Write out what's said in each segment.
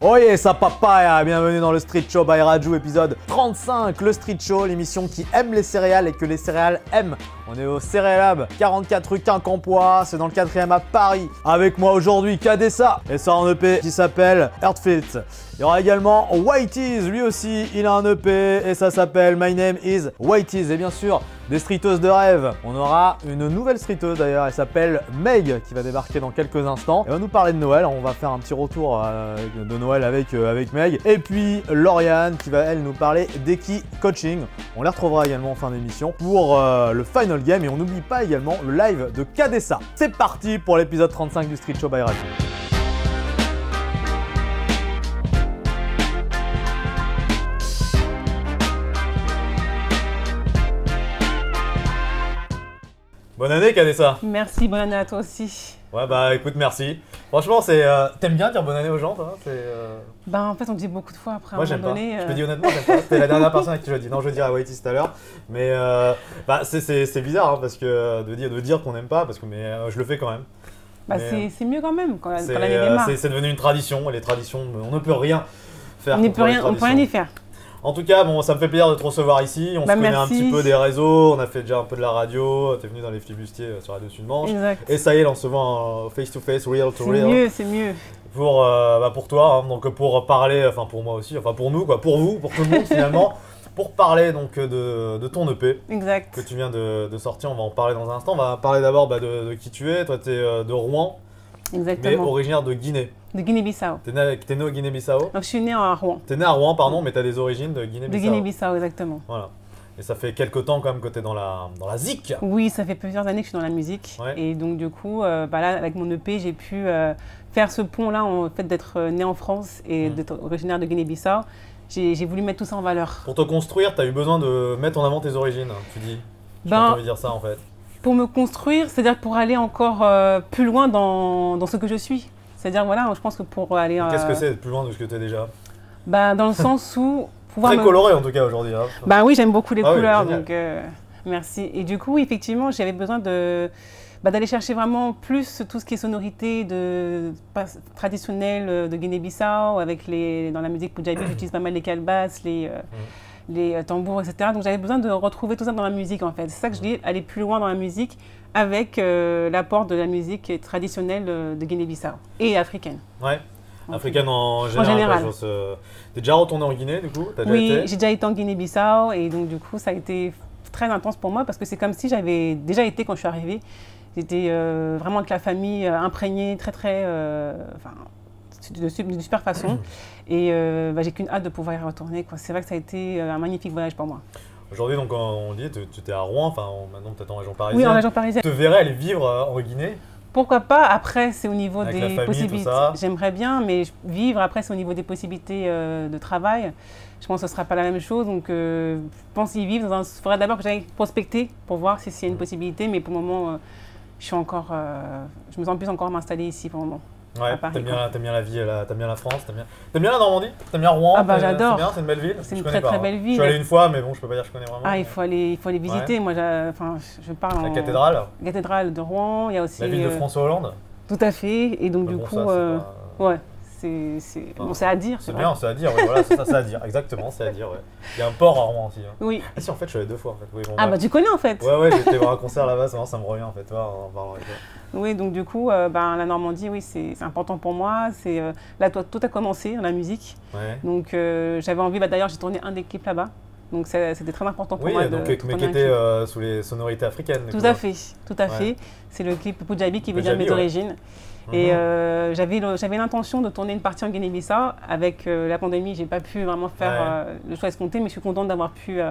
Oh yeah, ça papaya, bienvenue dans le Street Show by Raju, épisode 35, le Street Show, l'émission qui aime les céréales et que les céréales aiment. On est au Cérélab, 44 rue Quincampoix, c'est dans le 4e à Paris. Avec moi aujourd'hui, Kadessa, et ça en EP qui s'appelle Earthfit. Il y aura également Whitey's, lui aussi, il a un EP et ça s'appelle My Name is Whitey's. Et bien sûr, des streeteuses de rêve. On aura une nouvelle streeteuse d'ailleurs, elle s'appelle Meg, qui va débarquer dans quelques instants. Et on va nous parler de Noël, on va faire un petit retour de Noël avec Meg. Et puis Lauriane qui va elle nous parler d'Eki Coaching. On les retrouvera également en fin d'émission pour le Final Game. Et on n'oublie pas également le live de Kadessa. C'est parti pour l'épisode 35 du Street Show by Raju. Bonne année Kadessa. Merci, bonne année à toi aussi. Ouais bah écoute, merci. Franchement, c'est t'aimes bien dire bonne année aux gens, toi? Ben en fait on dit beaucoup de fois après. Moi j'aime pas. Je te dis honnêtement, j'aime pas. T'es la dernière personne à qui je le dis. Non, je dirais à Whitey's tout à l'heure. Mais bah c'est bizarre hein, parce que de dire qu'on n'aime pas, parce que je le fais quand même. Bah c'est mieux quand même quand l'année démarre. C'est devenu une tradition et les traditions, on ne peut rien faire. On ne peut rien y faire. En tout cas, bon, ça me fait plaisir de te recevoir ici. On se connaît un petit peu des réseaux, on a fait déjà un peu de la radio, t'es venu dans les flibustiers sur Radio Sud-Manche. Exact. Et ça y est, là, on se voit en face-to-face, real to real. C'est mieux. Pour toi, hein, donc pour parler, enfin pour moi aussi, enfin pour nous, quoi, pour vous, pour tout le monde finalement, pour parler donc de ton EP. Exact. Que tu viens de sortir, on va en parler dans un instant. On va parler d'abord de qui tu es. Toi, tu es de Rouen. Exactement. Mais originaire de Guinée. De Guinée-Bissau. T'es né au Guinée-Bissau? Donc je suis née à Rouen. T'es né à Rouen, pardon, mais t'as des origines de Guinée-Bissau. De Guinée-Bissau, exactement. Voilà. Et ça fait quelques temps quand même que t'es dans la zik. Oui, ça fait plusieurs années que je suis dans la musique. Ouais. Et donc du coup, là, avec mon EP, j'ai pu faire ce pont-là, en fait, d'être né en France et d'être originaire de Guinée-Bissau. J'ai voulu mettre tout ça en valeur. Pour te construire, t'as eu besoin de mettre en avant tes origines, tu dis? J'ai envie de dire ça en fait. Pour me construire, c'est-à-dire pour aller encore plus loin dans ce que je suis. C'est-à-dire, voilà, je pense que pour aller... Qu'est-ce que c'est d'être plus loin de ce que tu es déjà? Dans le sens où... Très coloré en tout cas aujourd'hui. Hein. Bah oui, j'aime beaucoup les couleurs, donc merci. Et du coup, effectivement, j'avais besoin d'aller chercher vraiment plus tout ce qui est sonorité traditionnelle de Guinée-Bissau. Dans la musique punjabi, j'utilise pas mal les calbasses, les tambours, etc. Donc j'avais besoin de retrouver tout ça dans la musique en fait. C'est ça que je dis, aller plus loin dans la musique avec l'apport de la musique traditionnelle de Guinée-Bissau et africaine. Ouais, africaine en général. T'es déjà retourné en Guinée du coup? Oui, j'ai déjà été en Guinée-Bissau et donc du coup ça a été très intense pour moi parce que c'est comme si j'avais déjà été quand je suis arrivée. J'étais vraiment avec la famille imprégnée, de super façon. Et j'ai qu'une hâte de pouvoir y retourner. C'est vrai que ça a été un magnifique voyage pour moi. Aujourd'hui, donc, on dit, tu étais à Rouen, enfin maintenant peut-être en région parisienne. Oui, en région parisienne. Tu te verrais aller vivre en Guinée? Pourquoi pas? Après, c'est au niveau avec des possibilités. J'aimerais bien, mais vivre, après, c'est au niveau des possibilités de travail. Je pense que ce ne sera pas la même chose. Donc, je pense y vivre. Il faudrait d'abord que j'aille prospecter pour voir s'il y a une possibilité. Mais pour le moment, je me sens plus encore m'installer ici pour le moment. Ouais, t'aimes bien la vie, t'aimes bien la France, t'aimes bien la Normandie, t'aimes bien Rouen? Ah bah j'adore. C'est bien, c'est une belle ville. C'est une très belle ville. Je suis allé une fois, mais bon, je peux pas dire que je connais vraiment. Ah, il faut aller visiter. Ouais. Moi, je parle la cathédrale. La cathédrale de Rouen, il y a aussi. La ville de François Hollande. Tout à fait. Et donc du coup, ouais. C'est à dire. C'est bien, c'est à dire, oui, voilà, c'est à dire, exactement, c'est à dire. Ouais. Il y a un port à Rouen aussi. Hein. Oui. Ah si, en fait, je suis allé 2 fois. En fait. Oui, bon, bah tu connais en fait. Ouais, j'ai été voir un concert là-bas, ça me revient en fait, en parlant avec toi. Oui, donc du coup, la Normandie, oui, c'est important pour moi. Là, tout a commencé dans la musique. Ouais. Donc j'avais envie, d'ailleurs, j'ai tourné un des clips là-bas. Donc c'était très important pour moi. Oui, mais qui était sous les sonorités africaines. Tout à fait. C'est le clip Punjabi qui veut dire mes origines. Et j'avais l'intention de tourner une partie en Guinée-Bissau. Avec la pandémie, j'ai pas pu vraiment faire le choix escompté, mais je suis contente d'avoir pu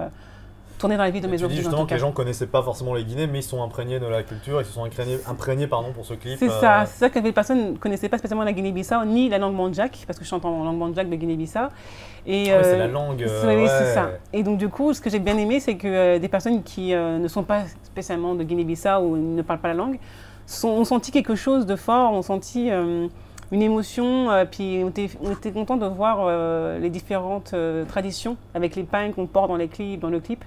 tourner dans la vie de mes origines. Tu dis justement que les gens ne connaissaient pas forcément les Guinées, mais ils sont imprégnés de la culture, ils se sont imprégnés pour ce clip. C'est ça que les personnes ne connaissaient pas spécialement la Guinée-Bissau, ni la langue mandjak, parce que je chante en langue mandjak de Guinée-Bissau. Oui, c'est la langue. Oui, c'est ça. Et donc du coup, ce que j'ai bien aimé, c'est que des personnes qui ne sont pas spécialement de Guinée-Bissau ou ne parlent pas la langue, ont senti quelque chose de fort, ont senti une émotion, puis on était content de voir les différentes traditions avec les pagnes qu'on porte dans le clip,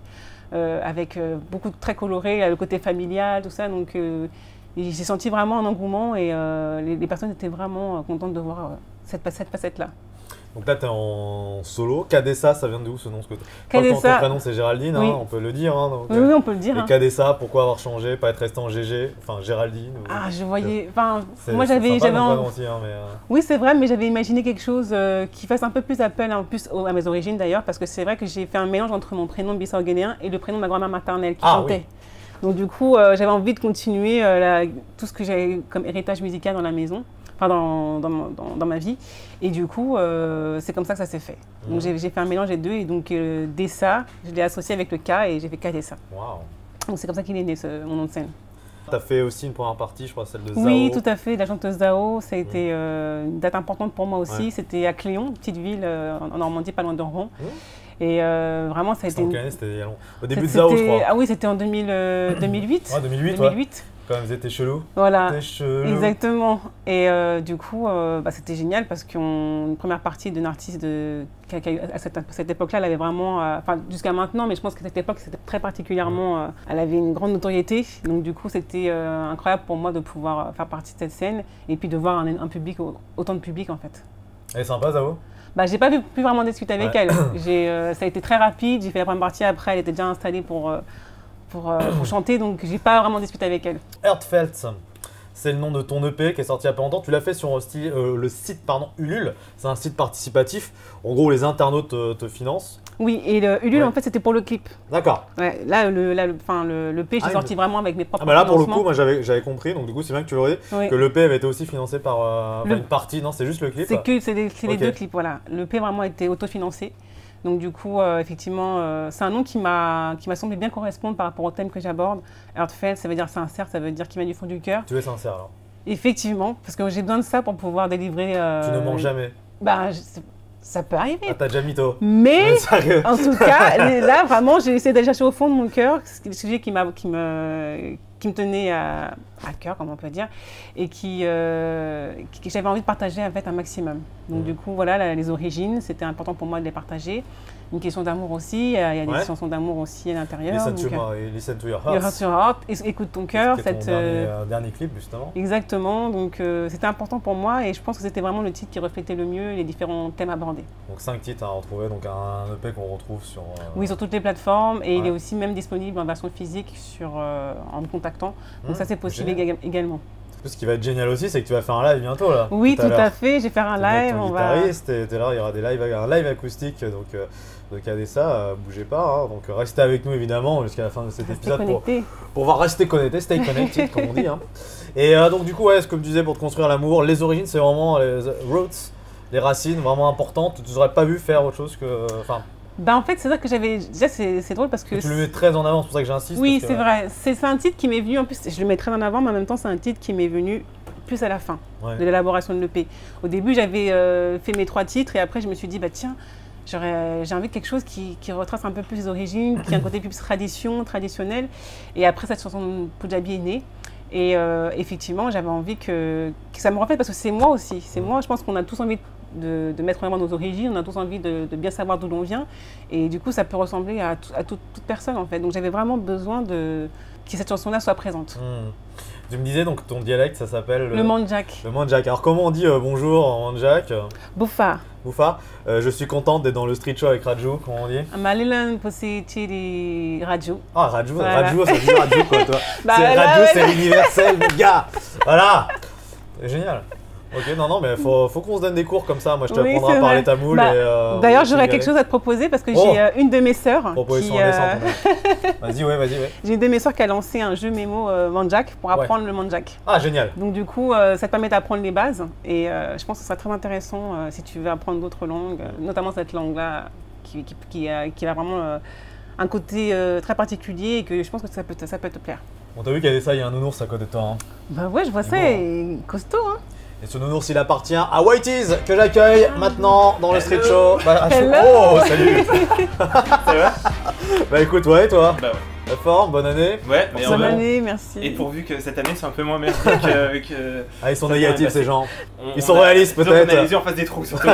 avec beaucoup de très coloré, le côté familial, tout ça. Donc j'ai senti vraiment un engouement et les personnes étaient vraiment contentes de voir cette facette-là. Donc là, t'es en solo. Kadessa, ça vient de où ce nom? Kadessa. Ton prénom, c'est Géraldine, Oui. on peut le dire. Hein, donc, Oui, on peut le dire. Et Kadessa, pourquoi avoir changé, pas être resté en GG, enfin Géraldine Ah, je voyais. Enfin, moi j'avais aussi, hein, mais Oui, c'est vrai, mais j'avais imaginé quelque chose qui fasse un peu plus appel à mes origines d'ailleurs, parce que c'est vrai que j'ai fait un mélange entre mon prénom bissau-guinéen et le prénom de ma grand-mère maternelle qui chantait. Oui. Donc du coup, j'avais envie de continuer tout ce que j'avais comme héritage musical dans la maison. Enfin, dans ma vie. Et du coup, c'est comme ça que ça s'est fait. Donc, j'ai fait un mélange des deux. Et donc, Dessa, je l'ai associé avec le K et j'ai fait Kadessa. Wow. Donc, c'est comme ça qu'il est né, mon nom de scène. Tu as fait aussi une première partie, je crois, celle de Zao. Oui, tout à fait. La chanteuse Zao, ça a été une date importante pour moi aussi. Ouais. C'était à Cléon, une petite ville en Normandie, pas loin de Rouen. Et vraiment, ça a été. C'était au début de Zao, je crois. Ah oui, c'était en 2008. Ouais, 2008. Ouais. Quand même, c'était chelou. Voilà, exactement. Et du coup, c'était génial parce qu'une première partie d'une artiste à cette époque-là, elle avait vraiment, enfin jusqu'à maintenant, mais je pense qu'à cette époque, c'était très particulièrement, elle avait une grande notoriété. Donc du coup, c'était incroyable pour moi de pouvoir faire partie de cette scène et puis de voir un public, autant de public en fait. Elle est sympa, Zao? J'ai pas pu vraiment discuter avec elle. Ça a été très rapide, j'ai fait la première partie, après elle était déjà installée pour chanter, donc j'ai pas vraiment discuté avec elle. Heartfelt, c'est le nom de ton EP qui est sorti il y a pas longtemps. Tu l'as fait sur le site Ulule, c'est un site participatif. En gros, les internautes te financent. Oui, et Ulule, en fait, c'était pour le clip. D'accord. Ouais, là, l'EP, j'ai sorti vraiment avec mes propres là, pour le coup, moi, j'avais compris, donc du coup, c'est bien que tu le redis, oui. Que l'EP avait été aussi financé par une partie. Non, c'est juste le clip. C'est les deux clips, voilà. L'EP vraiment a été autofinancé. Donc du coup, effectivement, c'est un nom qui m'a semblé bien correspondre par rapport au thème que j'aborde. Heartfelt, ça veut dire sincère, ça veut dire qui vient du fond du cœur. Tu es sincère alors? Effectivement, parce que j'ai besoin de ça pour pouvoir délivrer… Tu ne mens jamais? Ça peut arriver. Ah, t'as déjà mytho. Mais en tout cas, là, vraiment, j'ai essayé d'aller chercher au fond de mon cœur ce sujet qui me tenait à cœur, comme on peut dire, et que j'avais envie de partager en fait un maximum. Donc du coup, voilà, les origines, c'était important pour moi de les partager. Une question d'amour aussi, il y a des chansons d'amour aussi à l'intérieur. Listen to your heart. Your heart, écoute ton cœur. C'était ton dernier clip, justement. Exactement, donc c'était important pour moi et je pense que c'était vraiment le titre qui reflétait le mieux les différents thèmes abordés. Donc 5 titres à retrouver, donc un EP qu'on retrouve sur… Oui, sur toutes les plateformes et il est aussi même disponible en version physique en me contactant. Donc ça c'est possible également. Ce qui va être génial aussi, c'est que tu vas faire un live bientôt là. Oui, tout à fait, je vais faire un live. Ton guitariste, t'es là, il y aura un live acoustique donc de Kadessa, bougez pas. Hein, donc restez avec nous évidemment jusqu'à la fin de cet épisode pour rester connecté, stay connected comme on dit. Hein. Et donc du coup, comme tu disais, pour te construire l'amour, les origines c'est vraiment les roots, les racines vraiment importantes. Tu n'aurais pas vu faire autre chose que… En fait, c'est ça que j'avais… Déjà, c'est drôle parce que… Tu le mets très en avant, c'est pour ça que j'insiste. Oui, c'est vrai. C'est un titre qui m'est venu, en plus, je le mets très en avant, mais en même temps, c'est un titre qui m'est venu plus à la fin de l'élaboration de l'EP. Au début, j'avais fait mes 3 titres et après, je me suis dit, tiens, j'ai envie de quelque chose qui retrace un peu plus les origines, qui a un côté plus traditionnel. Et après, cette chanson Punjabi est née. Et effectivement, j'avais envie que ça me reflète parce que c'est moi aussi. C'est moi, je pense qu'on a tous envie de mettre en avant nos origines, on a tous envie de bien savoir d'où l'on vient et du coup ça peut ressembler à toute personne en fait. Donc j'avais vraiment besoin que cette chanson-là soit présente. Tu me disais donc ton dialecte ça s'appelle… Le Mandjak. Le Mandjak. Alors comment on dit bonjour en Mandjak? Boufa. Boufa. Je suis contente d'être dans le street show avec Raju, comment on dit? Malilan Positi Raju. Ah Raju, voilà. Raju ça dit Raju quoi toi. Raju c'est l'universel mon gars. Voilà. C'est génial. Ok, non, mais faut qu'on se donne des cours comme ça. Moi, je t'apprendrai à parler tamoul. D'ailleurs, j'aurais quelque chose à te proposer parce que j'ai une de mes sœurs qui… Vas-y, vas-y. J'ai une de mes sœurs qui a lancé un jeu mémo Mandjak pour apprendre le Mandjak. Ah, génial. Donc, du coup, ça te permet d'apprendre les bases. Et je pense que ce sera très intéressant si tu veux apprendre d'autres langues, notamment cette langue-là qui a vraiment un côté très particulier et que je pense que ça peut te plaire. On t'a vu qu'il y avait ça, il y a un nounours à côté de toi. Hein. Ouais, je vois ça, costaud. Hein. Et ce nounours, il appartient à Whitey's, que j'accueille maintenant dans le street show. Hello. Oh, salut. C'est vrai? Écoute, et toi? Ouais. La forme, bonne année. Ouais, mais Bonne année, merci. Et pourvu que cette année soit un peu moins merdique que... Ah, ils sont négatifs ces gens. Ils sont a- réalistes, disons qu'on a peut-être. les yeux en face des trous surtout.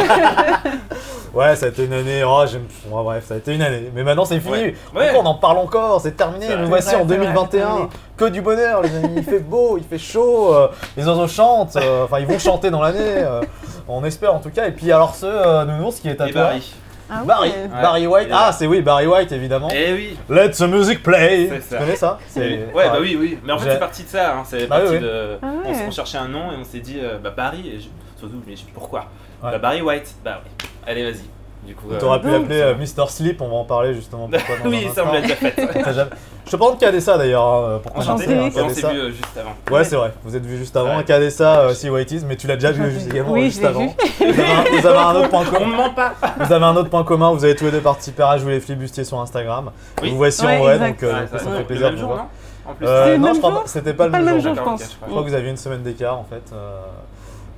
Ouais, ça a été une année. Oh, ouais, bref, ça a été une année. Mais maintenant, c'est fini. Ouais. Pourquoi on en parle encore? C'est terminé. C'est Nous vrai. voici C'est en vrai, c'est vrai, 2021. Que du bonheur, les amis. Il fait beau, il fait chaud. Les oiseaux chantent. Enfin, ils vont chanter dans l'année. On espère en tout cas. Et puis, alors, ce nounours qui est à Et toi. Barry. Ah ouais. Barry. Barry White. Il est là. Ah, c'est oui, Barry White, évidemment. Eh oui. Let the music play. C'est ça. Tu connais ça? Ouais, bah oui. Mais en fait, J'ai- c'est parti de ça. Hein. C'est Bah parti oui, de. Ah ouais. On cherchait un nom et on s'est dit, bah Barry. Et surtout, mais je sais plus pourquoi. Ouais. Bah Barry White. Bah oui. Allez, vas-y. Du coup. T'aurais pu donc, l'appeler Mr. Sleep, on va en parler justement. Pourquoi dans Oui, un ça on instant. l'a déjà fait. T'as jamais- Je te parle de Cadessa d'ailleurs, hein, pour Enchanté. commencer, hein, Et on s'est Cadessa. vu juste avant. Ouais, c'est vrai, vous êtes vu juste avant, Ouais. Cadessa, si Whiteys, mais tu l'as déjà vu juste également Oui, juste je l'ai avant. vu. Vous avez un autre point On commun. ne ment pas. Vous avez un autre point commun, vous avez tous les deux participé à jouer les flibustiers sur Instagram. Oui. Vous voici Ouais, en vrai, exact. donc Ouais, ça ouais. fait plaisir Le de même vous jour, voir. non En plus. C'était le Non, même je crois jour pas, c'était pas le Pas même le même jour. jour, je D'accord, pense. ok, Je crois que vous aviez une semaine d'écart en fait.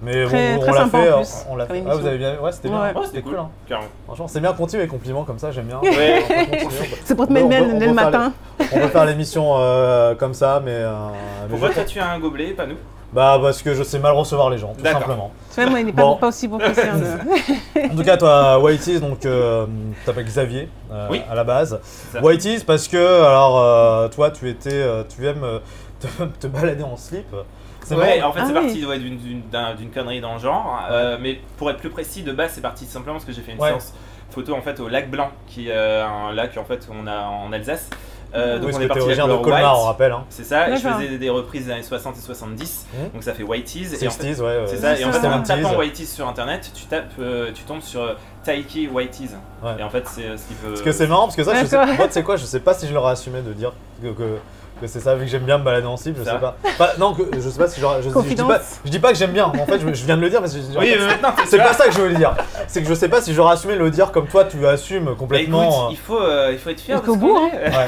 Mais Très- bon, très on l'a sympa, fait, en plus, on l'a fait. comme Ah, vous émission. avez bien, ouais, c'était bien, Ouais. Ouais, c'était cool. Hein. Carrément. Franchement, c'est bien, continue les compliments comme ça, j'aime bien. Ouais. On peut continuer. C'est pour te On mettre peut- belle on peut dès le faire matin. On peut faire l'émission comme ça, mais Pourquoi je- toi tu as un gobelet, pas nous? Bah parce que je sais mal recevoir les gens, tout D'accord. simplement. Tu vois, moi, il n'est Bon. pas aussi beau que ça. En tout cas, toi, Whiteys, donc tu t'appelles Xavier Oui. à la base. ça. Whiteys parce que alors toi, tu aimes te balader en slip. C'est Ouais, marrant. en fait Ah c'est oui. parti ouais, d'une connerie dans le genre, mais pour être plus précis, de base c'est parti simplement parce que j'ai fait une Ouais. séance photo en fait au lac Blanc, qui est un lac en fait qu'on a en Alsace. Oui, Donc parce on que est t'es parti de la originaire de couleur Colmar, on white. rappelle. Hein. C'est ça, et je D'accord. faisais des reprises des années 60 et 70, Mhm. donc ça fait Whiteys. Et en fait, 60s, ouais. c'est ça, et en fait en 70s. tapant Whiteys sur internet, tu tombes sur Taiki Whiteys. Ouais. Et en fait c'est ce qui peut... Parce que c'est marrant, parce que ça, je sais, D'accord. moi, tu sais quoi, je sais pas si je l'aurais assumé de dire que c'est ça, vu que j'aime bien me balader en slip, je Ça. sais pas. Enfin, non, je sais pas si je Confidence. dis pas que j'aime bien, en fait, je viens de le dire, mais Oui, mais maintenant c'est pas ça que je voulais dire. C'est que je sais pas si j'aurais assumé de le dire comme toi, tu assumes Bah, complètement. écoute, il faut être fier de Jusqu'au ce bout, qu'on hein. est. Ouais.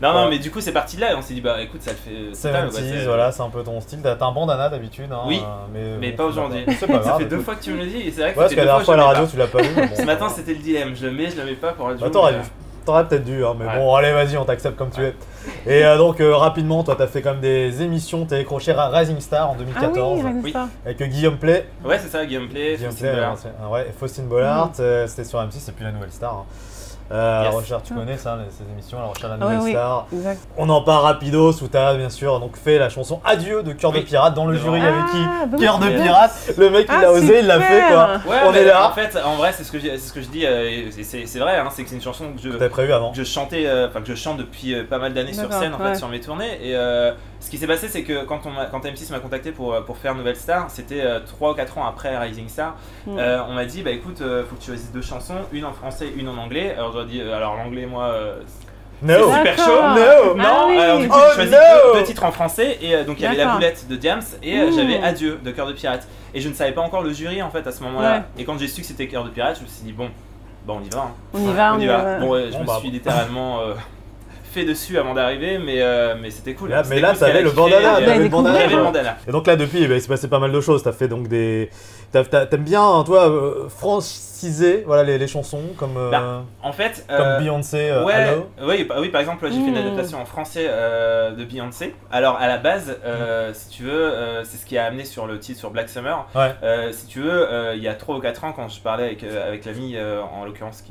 Non, Ouais. mais du coup, c'est parti de là et on s'est dit, bah écoute, ça le fait. C'est pas, 70s, voilà, c'est un peu ton style. T'as un bandana d'habitude, hein, Oui, mais bon, pas aujourd'hui. C'est pas grave. Ça fait deux écoute. fois que tu me le dis et c'est vrai que Ouais, parce ça que fait la deux dernière fois à la fois, radio, je tu l'as pas vu. mais bon, Ce matin, c'était le dilemme. Je le mets, je le mets pas pour être Bah, t'aurais peut-être dû, hein, mais Ouais. bon, allez, vas-y, on t'accepte comme tu es. Et donc, rapidement, toi, t'as fait comme des émissions, t'es décroché à Rising Star en Ah 2014 oui, rien Oui. que ça. avec Guillaume Play. Ouais, c'est ça, gameplay, Guillaume Faustine Play, Bollard. ouais, et Faustine Bollard, c'était sur M6, c'est plus la nouvelle star. Hein. La Yes. recherche, tu connais ça, ces émissions, la recherche de la Ah oui, nouvelle oui. star. Exact. On en parle rapidos où t'as bien sûr donc fait la chanson Adieu de Cœur de Oui. Pirate dans le Devant. jury avec Ah, qui bah Cœur de oui. Pirate, le mec il Ah, a osé, il l'a fait quoi. super. Ouais, On mais est là. En fait, en vrai, c'est ce que je dis, et c'est vrai, hein, c'est que c'est une chanson T'avais prévu avant. que je chantais, enfin que je chante depuis pas mal d'années sur D'accord, scène en fait ouais. sur mes tournées. Et ce qui s'est passé, c'est que quand M6 m'a contacté pour faire Nouvelle Star, c'était 3 ou 4 ans après Rising Star. Mm. On m'a dit, bah écoute, faut que tu choisisses deux chansons, une en français, une en anglais. Alors j'aurais dit, alors l'anglais, moi. No. C'est super D'accord. chaud. No. Non, Ah oui. alors du coup Oh j'ai choisi no. deux titres en français et donc il y avait La D'accord. Boulette de Diams et Mmh. j'avais Adieu de Cœur de Pirate. Et je ne savais pas encore le jury en fait à ce moment-là. Ouais. Et quand j'ai su que c'était Cœur de Pirate, je me suis dit bon, bah on y va. Hein. On y va, On y va. va. Bon, ouais, je Bon, me bah, suis littéralement fait dessus avant d'arriver, mais c'était cool. Là, C'était mais là, cool, parce t'avais qu'elle a le kiffé, bandana, et, t'avais le découvert. bandana. j'avais le quoi. bandana. Et donc là, depuis, il s'est passé pas mal de choses. T'as fait donc des. T'aimes bien, toi, franciser voilà, les chansons comme, Bah, En fait, comme Beyoncé, ouais, Hello. oui, par exemple, j'ai fait une Mmh. adaptation en français de Beyoncé. Alors, à la base, si tu veux, c'est ce qui a amené sur le titre sur Black Summer. Ouais. Si tu veux, il y a 3 ou 4 ans, quand je parlais avec l'ami, en l'occurrence,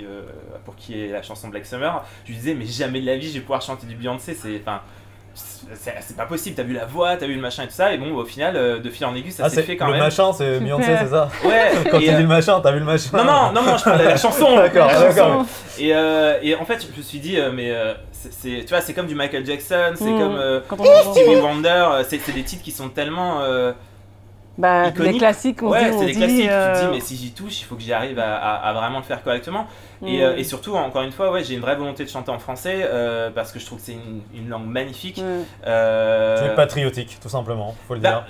pour qui est la chanson Black Summer, je lui disais, mais jamais de la vie, je vais pouvoir chanter du Beyoncé. C'est pas possible, t'as vu la voix, t'as vu le machin et tout ça, et bon, au final, de fil en aiguille, ça Ah, s'est c'est fait quand le même. machin, c'est Super. Beyoncé, c'est ça. Ouais, Quand et, tu dis le machin, t'as vu le machin. non, je parlais de la chanson. D'accord, La d'accord. chanson. Et en fait, je me suis dit, tu vois, c'est comme du Michael Jackson, c'est Mmh. comme Quand on Stevie Wonder, c'est des titres qui sont tellement. Bah, iconique. les classiques, on Ouais, dit. c'est des classiques. Tu te dis, euh, mais si j'y touche, il faut que j'y arrive à vraiment le faire correctement. Mm. Et surtout, encore une fois, ouais, j'ai une vraie volonté de chanter en français parce que je trouve que c'est une langue magnifique. ouais. Tu es patriotique, tout simplement, faut le dire. Bah,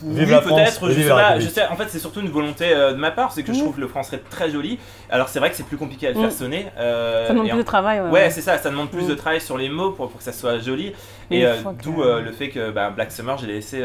Vive oui, la France, peut-être, je vive sais la pas, République. je sais, en fait c'est surtout une volonté de ma part, c'est que je Mhm. trouve le français très joli. Alors c'est vrai que c'est plus compliqué à le faire sonner. Ça demande et plus de travail. Ouais, c'est ça, ça demande plus Mm. de travail sur les mots pour que ça soit joli. Une Et fois que- d'où le fait que Black Summer, j'ai laissé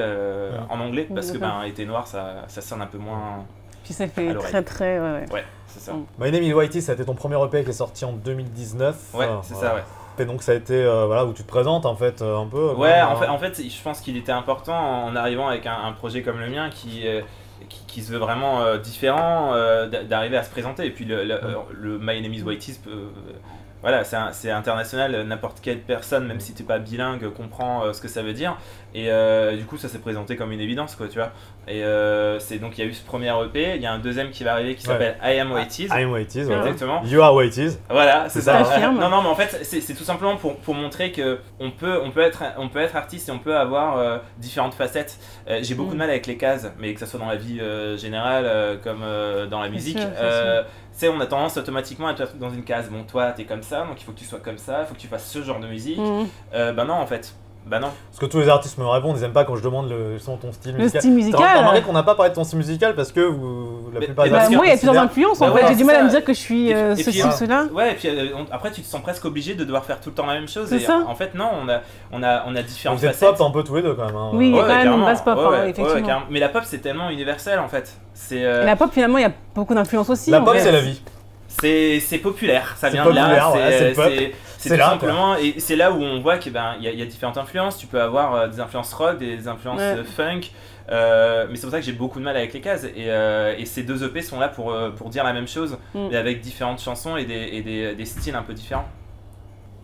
en anglais parce que D'accord. Été noir, ça sonne un peu moins. Puis ça à fait l'oreille. très, ouais. Ouais, c'est ça. Mm. My Name is Whitey, ça a été ton premier EP qui est sorti en 2019. Ouais, c'est ça, ouais. et donc ça a été voilà, où tu te présentes en fait un peu. Ouais, en fait, je pense qu'il était important en arrivant avec un projet comme le mien qui se veut vraiment différent, d'arriver à se présenter. Et puis le My Name is Whitey's, voilà, c'est international, n'importe quelle personne, même si t'es pas bilingue, comprend ce que ça veut dire. Et du coup, ça s'est présenté comme une évidence, quoi, tu vois. Et donc il y a eu ce premier EP, il y a un deuxième qui va arriver qui s'appelle I Am Whitey's. I Am Whitey's, voilà. Exactement. You Are Whitey's. Voilà, c'est ça. Affirme. Non, mais en fait, c'est tout simplement pour montrer que on peut être artiste et on peut avoir différentes facettes. J'ai beaucoup de mal avec les cases, mais que ça soit dans la vie générale comme dans la musique. Tu sais, on a tendance automatiquement à être dans une case. Bon, toi, t'es comme ça, donc il faut que tu sois comme ça, il faut que tu fasses ce genre de musique. Bah non, en fait. Bah non. Parce que tous les artistes me répondent, ils aiment pas quand je demande ton style musical. Le style musical. T'as remarqué qu'on n'a pas parlé de ton style musical parce que la plupart des artistes moi, il y a plusieurs influences en fait. J'ai du mal à me dire que je suis ceci ou cela. Ouais, et puis après, tu te sens presque obligé de devoir faire tout le temps la même chose. C'est ça. En fait, non, on a différentes facettes. Vous êtes pop un peu tous les deux quand même. Hein. Oui, il y a quand même une base pop, effectivement. Mais la pop, c'est tellement universel en fait. La pop, finalement, il y a beaucoup d'influences aussi. La pop, c'est la vie. C'est populaire, ça vient de là. C'est tout là, simplement, et c'est là où on voit qu'il y a différentes influences. Tu peux avoir des influences rock, des influences funk, mais c'est pour ça que j'ai beaucoup de mal avec les cases. Et ces deux EP sont là pour dire la même chose, mais avec différentes chansons et des styles un peu différents.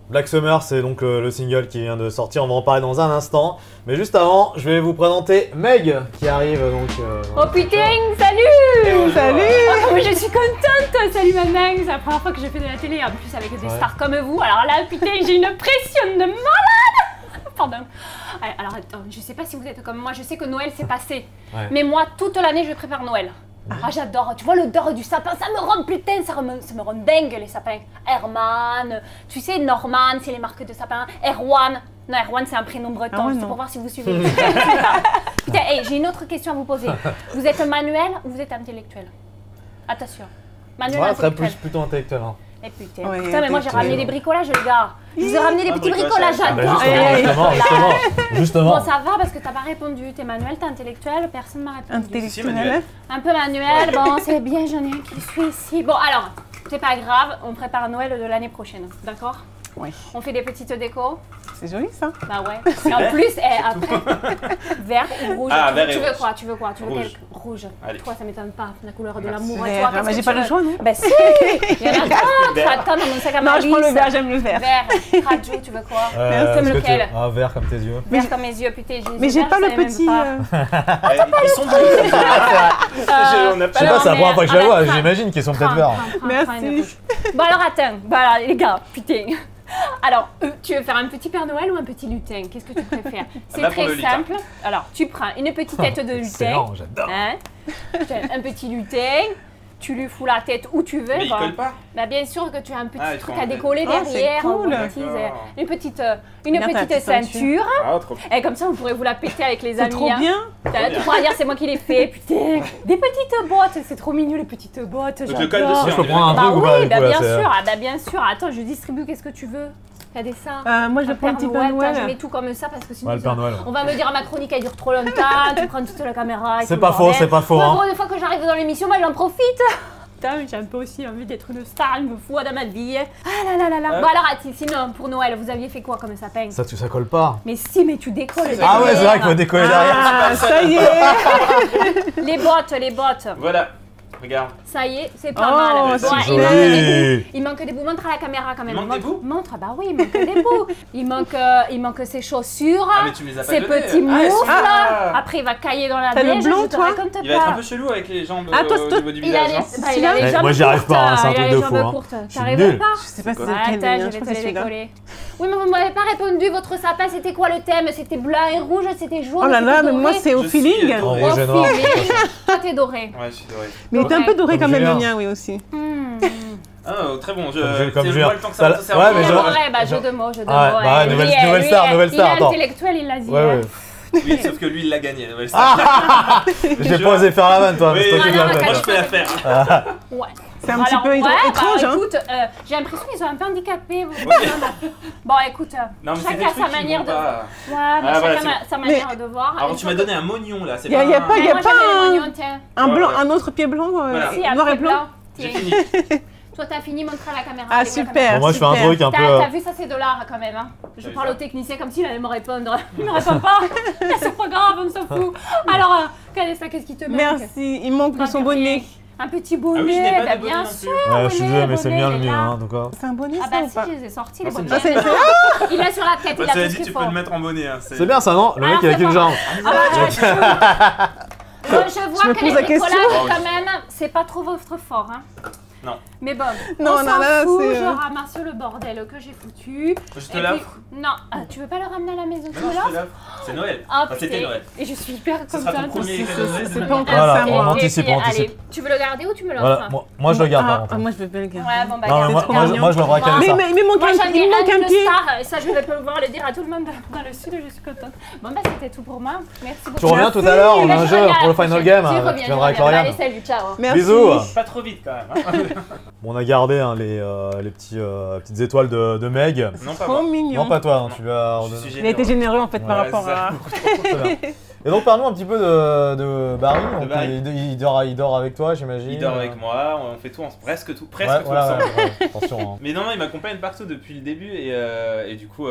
Black Summer, c'est donc le single qui vient de sortir, on va en parler dans un instant. Mais juste avant, je vais vous présenter Meg qui arrive donc. Oh putain, salut! Salut! Oh, mais je suis contente! Salut ma Meg, c'est la première fois que je fais de la télé, en plus avec des stars comme vous. Alors là, putain, j'ai une pression de malade! Pardon. Alors attends, je sais pas si vous êtes comme moi, je sais que Noël s'est passé. Ouais. Mais moi, toute l'année, je prépare Noël. Ah, j'adore, tu vois l'odeur du sapin, ça me rend putain, ça me rend dingue les sapins. Herman, tu sais, Norman, c'est les marques de sapins. Erwan, non, Erwan c'est un prénom breton, c'est pour voir si vous suivez. Putain, hey, j'ai une autre question à vous poser. Vous êtes manuel ou vous êtes intellectuel? Attention, manuel ou intellectuel? Plutôt intellectuel. Hein. Eh putain, putain, mais moi j'ai ramené des bricolages les gars. Je vous ai ramené des petits bricolages, j'adore. Justement. Bon, ça va parce que t'as pas répondu. T'es manuel, t'es intellectuel, personne m'a répondu. Intellectuel. Un peu manuel, bon, c'est bien, j'en ai un qui suit ici. Bon, alors, c'est pas grave, on prépare Noël de l'année prochaine, d'accord? Oui. On fait des petites décos. C'est joli ça. Bah ouais. Et en plus, après, vert ou rouge. Ah, tu veux quoi? Tu veux quel rouge? Allez. Toi, ça m'étonne pas, la couleur de l'amour. Toi, mais j'ai pas le choix, non? Bah si. Il y en a d'autres. Attends, dans mon sac à main. Non, je prends le vert, j'aime le vert. Vert. Radjo, tu veux quoi? Comme lequel? Ah, vert comme tes yeux. Vert comme mes yeux, putain. Mais j'ai pas le petit. Ils sont bleus. Je sais pas, c'est la première fois que je la vois, j'imagine qu'ils sont peut-être verts. Merci. Bon alors attends, les gars, putain. Alors, tu veux faire un petit Père Noël ou un petit lutin? Qu'est-ce que tu préfères? C'est très simple. Alors, tu prends une petite tête de lutin. Excellent, j'adore. Hein? Un petit lutin. Tu lui fous la tête où tu veux. Mais il colle pas? Bah bien sûr que tu as un petit truc à décoller Oh, derrière. Cool. Une petite ceinture. Ah, trop Et comme ça, vous pourrez vous la péter avec les amis. C'est trop bien. Tu pourras dire c'est moi qui l'ai fait. Putain, des petites bottes. C'est trop mignon les petites bottes. Donc le col dessus. Je peux prendre un Bah truc ou pas? oui, bah bien sûr. Ah bah bien sûr. Attends, je distribue. Qu'est-ce que tu veux? Regardez ça. Moi je prends un petit Père Noël. Je mets tout comme ça parce que sinon Ouais, le Père Noël. on va me dire ma chronique elle dure trop longtemps. Tu prends toute la caméra. C'est pas faux, c'est pas faux. Moi, une fois que j'arrive dans l'émission, moi j'en profite. Putain, j'ai un peu aussi envie d'être une star, il me faut dans ma vie. Ah là là là là. Bon alors, sinon pour Noël, vous aviez fait quoi comme sapin? Ça colle pas. Mais si, mais tu décolles. Ah ouais, c'est vrai qu'il faut décoller derrière. Ah, ça y est. Les bottes. Voilà, regarde. Ça y est, c'est pas mal. c'est Bon, joli. il manque des bouts. Montre à la caméra quand même. Il manque des bouts? Montre, bah oui, il manque des bouts. Il manque ses chaussures, Ah, mais tu me les as pas ses donnés. petits moufles. Ah. Après, il va cailler dans la T'as le neige. blanc, je te toi? raconte pas. Il va être un peu chelou avec les jambes Ah, toi, au niveau du Il a visage. les, hein. il a les jambes Moi, j'y arrive pas, hein, c'est un courtes, truc il a de les fou, jambes hein. courtes. Je suis T'arrives nul. pas? Je sais pas si c'est Attends, lequel, mais je je vais crois te que les c'est celui-là. décoller. Oui, mais vous m'avez pas répondu. Votre sapin, c'était quoi le thème? C'était blanc et rouge, c'était jaune. Oh là là, c'était mais moi doré. c'est au Je suis feeling. doré. Rouge et noir. Toi, t'es doré. Ouais, je suis doré. Mais il était un peu doré Comme quand même le Julien. mien, oui aussi. Oh, très bon. Comme tu Julien. vois le temps que ça va te Ça- ouais, mais servir. genre- Ouais, bah jeu de mots, jeu de mots. Ah ouais, bah ouais, nouvelle Lui, star, il est attends. intellectuel, il l'a dit. Ouais, ouais. Oui, sauf que lui, il l'a gagné. Ouais, ça. J'ai pas osé faire la vanne, toi. Oui, C'est toi qui non, l'as non, fait. moi, je peux la faire. Ouais. C'est un petit peu étrange, hein. Écoute, j'ai l'impression qu'ils sont un peu handicapés. Bon, écoute, Non, mais c'est des chacun a trucs sa qui manière vont de. pas. Ouais, mais Ah, voilà, chacun a sa manière de voir. Alors, tu m'as donné un mognon là. C'est Y a pas pas- Moi, y a j'avais les un- moignons, tiens. Un Ouais, blanc, ouais. un autre pied blanc, Voilà. Si, noir après et blanc. J'ai Tiens. fini. Toi, t'as fini, montre à la caméra. Ah, allez, la super. caméra. Bon, moi, je fais un super. truc un peu. T'as vu ça, c'est dollars quand même. Hein. Je T'as vu parle ça au technicien comme s'il allait me répondre. Il me répond pas. C'est pas grave, on s'en fout. Alors, Kalesta, qu'est-ce qui te manque? Merci, il manque son bonnet. Un petit Ah oui, je bonnet, n'ai pas bah, de bonnet bien non plus. sûr. Ouais, je suis bonnet, désolé, mais c'est bonnet, bien le il est mien, là. hein, donc. C'est un bonnet, Ah ça bah ou pas? si, je les ai sortis les Ah, c'est bonnets. bien. Il est sur la tête, il a Cela tout dit, ce tu qu'il peux faut. le mettre en bonnet. Hein, C'est bien ça, non? Le mec, Alors, il a c'est qu'une pas jambe. Ah bah, je vois me que pose la les question. bricolages, quand même, c'est pas trop votre fort. Hein. Non. Mais bon, Non, on non, s'en là, fout, c'est, je ramasse le bordel que j'ai foutu. Je te Et l'offre. puis- Non, tu veux pas le ramener à la maison, tu Mais non, me je te l'offres? l'offre. C'est Noël. Ah Enfin, c'était putain, Noël. et je suis hyper Ce sera ton contente. premier cadeau de Noël de C'est ma pas vie. encore Voilà, ça, on moi. anticipe, on anticipe. Allez, tu veux le garder ou tu me l'offres? Voilà, moi je le garde par Ah, contre. moi, je veux pas le garder. Ouais, bon bah Non, mais garde. moi, trop moi, mignon. moi, je le ferai Moi, comme ça. Mais il me manque Moi j'en ai il me manque un un de pied. star, ça je vais pouvoir le dire à tout le monde dans le sud, je suis contente. Bon bah c'était tout pour moi, merci beaucoup. Tu reviens tout à Merci. l'heure, on Bah, a un je jeu reviens à pour la le final prochaine. game. J'y Tu reviens, viendras avec Bah, Lauriane. allez, salut, ciao. Merci. Bisous. Pas trop vite quand même. Bon, on a gardé hein, les petites étoiles de Meg. Non, pas Trop moi. mignon. Non, pas toi, hein, Non. tu lui as Je ordonné. suis Il a été généreux en fait par Ouais, rapport c'est ça. à. Très bien. Et donc, parle-nous un petit peu de Barry. Donc, Barry. il dort avec toi, j'imagine. Il dort avec moi, on fait tout, presque tout Ouais, ensemble. voilà, ouais, attention. Hein. Mais non, il m'accompagne partout depuis le début et du coup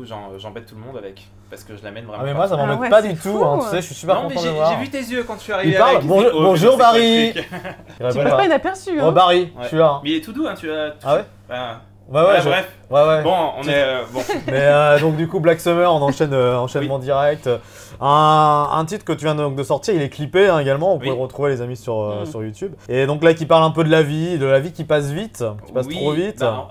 j'embête tout le monde avec. Parce que je l'amène vraiment. Ah, mais moi, ça Ah m'embête ouais, pas c'est du tout. fou. Hein, tu sais, je suis super non, mais content de voir. j'ai vu tes yeux quand tu es arrivé. Il parle. avec, Bonjour, oh, mais bonjour c'est quoi Barry. ce truc Il Tu répond passes pas. pas inaperçu. Oh, Hein. Barry, je suis là. Mais il est tout doux, hein, tu as. Ah ouais Bah, Bah ouais, ouais, bref. Ouais. Bon, on est. Bon. Mais donc du coup Black Summer, on enchaîne enchaînement direct. Un titre que tu viens donc de sortir, il est clippé hein, également. Vous pouvez Oui. le retrouver les amis sur YouTube. Et donc là qui parle un peu de la vie qui passe vite, qui passe Oui, trop vite. bah,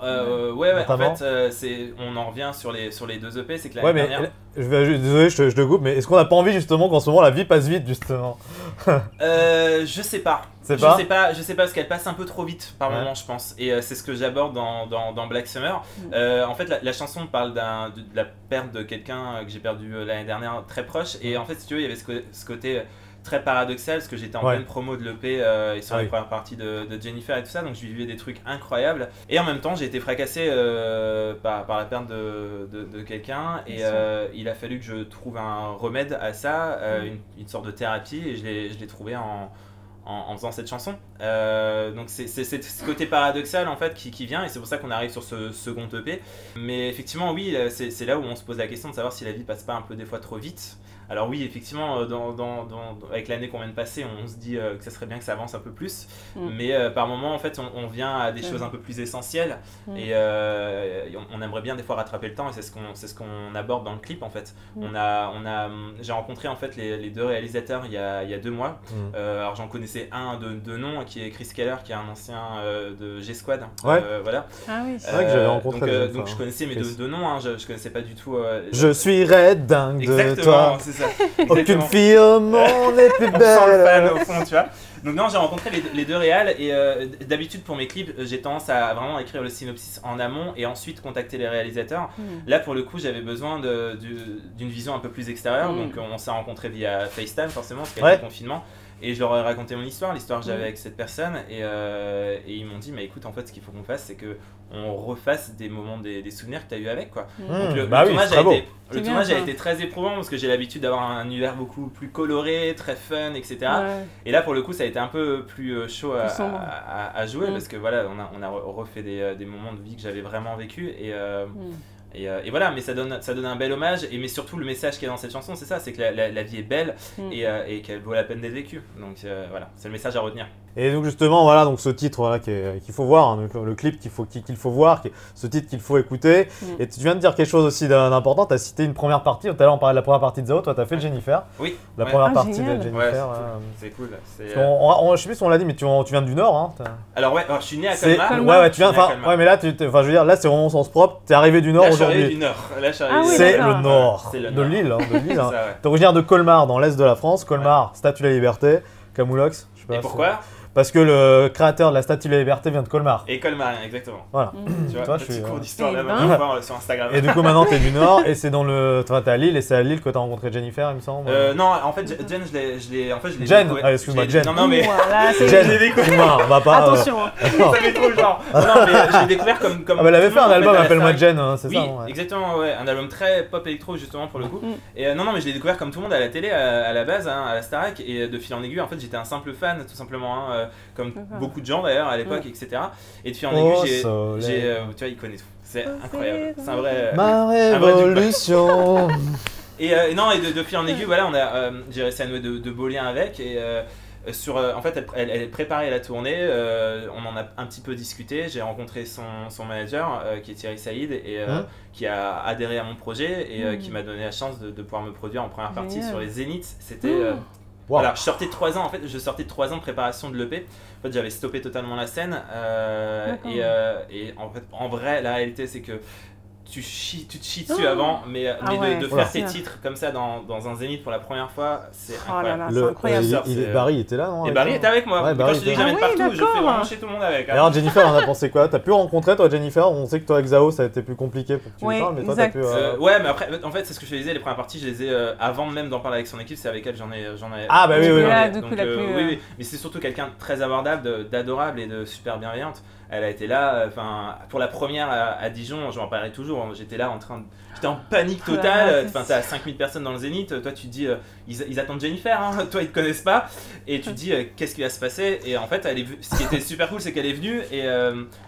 ouais, en notamment. fait, on en revient sur les deux EP, c'est que l'année Ouais mais dernière. désolé, je te coupe, mais est-ce qu'on n'a pas envie justement qu'en ce moment la vie passe vite justement? Je sais pas. C'est pas Je sais pas parce qu'elle passe un peu trop vite par Ouais. moment, je pense. Et c'est ce que j'aborde dans Black Summer. En fait, la chanson parle de la perte de quelqu'un que j'ai perdu l'année dernière très proche. Et en fait, si tu veux, il y avait ce côté très paradoxal parce que j'étais en Ouais. pleine promo de l'EP et sur Ah la oui. première partie de Jennifer et tout ça. Donc je vivais des trucs incroyables. Et en même temps, j'ai été fracassé par la perte de quelqu'un. Et il a fallu que je trouve un remède à ça, une sorte de thérapie. Et je l'ai trouvé en faisant cette chanson. Donc c'est ce côté paradoxal en fait qui vient et c'est pour ça qu'on arrive sur ce second EP. Mais effectivement oui, c'est là où on se pose la question de savoir si la vie passe pas un peu des fois trop vite. Alors oui, effectivement, avec l'année qu'on vient de passer, on se dit que ça serait bien que ça avance un peu plus. Mais par moment, en fait, on vient à des choses un peu plus essentielles. Et on aimerait bien des fois rattraper le temps et c'est ce qu'on aborde dans le clip, en fait. J'ai rencontré en fait les deux réalisateurs il y a 2 mois. Alors j'en connaissais un de nom qui est Chris Keller, qui est un ancien de G-Squad. Ouais. Voilà. Ah oui. C'est vrai que j'avais rencontré déjà une donc fois, je connaissais mes Chris. deux noms, hein, je connaissais pas du tout. Je suis red dingue de Exactement, toi. c'est ça. Aucune Exactement. fille au monde est plus On sent le fan belle. au fond, tu vois. Donc non, j'ai rencontré les deux réals et d'habitude pour mes clips, j'ai tendance à vraiment écrire le synopsis en amont et ensuite contacter les réalisateurs. Là pour le coup, j'avais besoin d'une vision un peu plus extérieure, donc on s'est rencontrés via FaceTime forcément, parce qu'il y a le confinement. Et je leur ai raconté mon l'histoire que j'avais avec cette personne et ils m'ont dit mais écoute en fait ce qu'il faut qu'on fasse c'est que on refasse des moments des souvenirs que tu as eu avec quoi. Donc le Bah oui, tournage c'est très beau. le tournage a été très éprouvant parce que j'ai l'habitude d'avoir un univers beaucoup plus coloré, très fun, etc. Ouais. Et là pour le coup ça a été un peu plus chaud Plus sombre. à jouer parce que voilà on a refait des moments de vie que j'avais vraiment vécu et voilà, mais ça donne un bel hommage, mais surtout le message qu'il y a dans cette chanson, c'est ça, c'est que la vie est belle et qu'elle vaut la peine d'être vécue. Donc voilà, c'est le message à retenir. Et donc justement, voilà, donc ce titre voilà, qu'il faut voir, hein, le clip qu'il faut voir, ce titre qu'il faut écouter. Et tu viens de dire quelque chose aussi d'important, tu as cité une première partie, tout à l'heure on parlait de la première partie de Zao, toi tu as fait le Jennifer. Oui. La Ouais. première Ah, partie génial. de Ouais, Jennifer. c'est cool. C'est, Je sais plus si on l'a dit, mais tu viens du Nord. Hein, alors ouais, alors, je suis né à c'est- Colmar. ouais, tu viens, Je suis né à enfin, Colmar. ouais, mais là, je veux dire, là c'est vraiment au sens propre, t'es arrivé du Nord Là, je suis arrivé aujourd'hui. du Nord. Là, je suis Ah arrivé oui, du C'est d'accord. le Nord, C'est le de Nord. l'île, hein, de l'île. C'est hein. ça, ouais. T'es originaire de Colmar, dans l'est de la France. Colmar, Statue de la Liberté, Camoulox. Je sais pas, Et pourquoi Parce que le créateur de la Statue de la Liberté vient de Colmar. Et Colmar, exactement. Voilà. Tu vois, Toi, je petit suis, cours ouais. d'histoire Eh là, ben. on va voir sur Instagram. Et du coup, maintenant, t'es du Nord et c'est dans le. Toi, t'es à Lille et c'est à Lille que t'as rencontré Jennifer, il me semble. Non, en fait, Jen, je l'ai Jen, découvert. ah, excuse-moi, Je l'ai- Jen. Non, mais. Voilà, c'est Jen, je l'ai découvert. excuse-moi, on va pas. Attention. Hein. Ça fait trop le genre. Non, mais je l'ai découvert comme. Ah, bah, elle avait tout fait le un monde, en album, à la Appelle-moi Starac. Jen, hein, c'est Oui, ça ouais. exactement, ouais. Un album très pop électro, justement, pour le coup. Et non, mais je l'ai découvert comme tout le monde à la télé, à la base, hein, à la Starac. Et de fil en aiguille, en fait, j'étais un simple fan, tout simplement. Hein. comme D'accord. beaucoup de gens d'ailleurs à l'époque, etc. Et de fil en aiguille, tu vois, il connaît tout. C'est incroyable. C'est un vrai. Ma un vrai dupe. révolution. Et non, et de fil en aiguille, voilà, j'ai réussi à nouer de beaux liens avec. Et en fait, elle préparait la tournée. On en a un petit peu discuté. J'ai rencontré son manager, qui est Thierry Saïd, et qui a adhéré à mon projet et qui m'a donné la chance de pouvoir me produire en première partie Génial. sur les Zéniths. C'était. Wow. Voilà, je sortais de 3 ans, en fait, je sortais de 3 ans de préparation de l'EP. En fait, j'avais stoppé totalement la scène. Et en fait, en vrai, la réalité, c'est que tu te chies dessus avant, mais ouais, de c'est faire tes sûr. titres comme ça dans un Zénith pour la première fois, c'est Oh là incroyable. là, c'est incroyable. Barry était là, non? Et Barry était avec moi. Ouais, Quand Barry je te dis que était j'amène là. Ah oui, partout, je fais d'accord. vraiment chez tout le monde avec. hein. Alors Jennifer, on a pensé quoi? T'as pu rencontrer toi Jennifer? On sait que toi avec Zao ça a été plus compliqué pour que tu Oui, lui parles, mais toi exact. t'as pu... Ouais, mais après, en fait, c'est ce que je te disais, les premières parties, je les ai avant même d'en parler avec son équipe, c'est avec elle j'en ai. Ah, bah oui, oui, oui. Du coup, Donc, il a pu, oui, mais c'est surtout quelqu'un de très abordable, d'adorable et de super bienveillante. Elle a été là, enfin, pour la première à Dijon, je m'en parlerai toujours. J'étais là j'étais en panique Oh là totale. là, Enfin, t'as 5000 personnes dans le Zénith. Toi, tu te dis, ils attendent Jennifer. Hein. Toi, ils te connaissent pas. Et tu te dis, qu'est-ce qui va se passer? Et en fait, ce qui était super cool, c'est qu'elle est venue. Et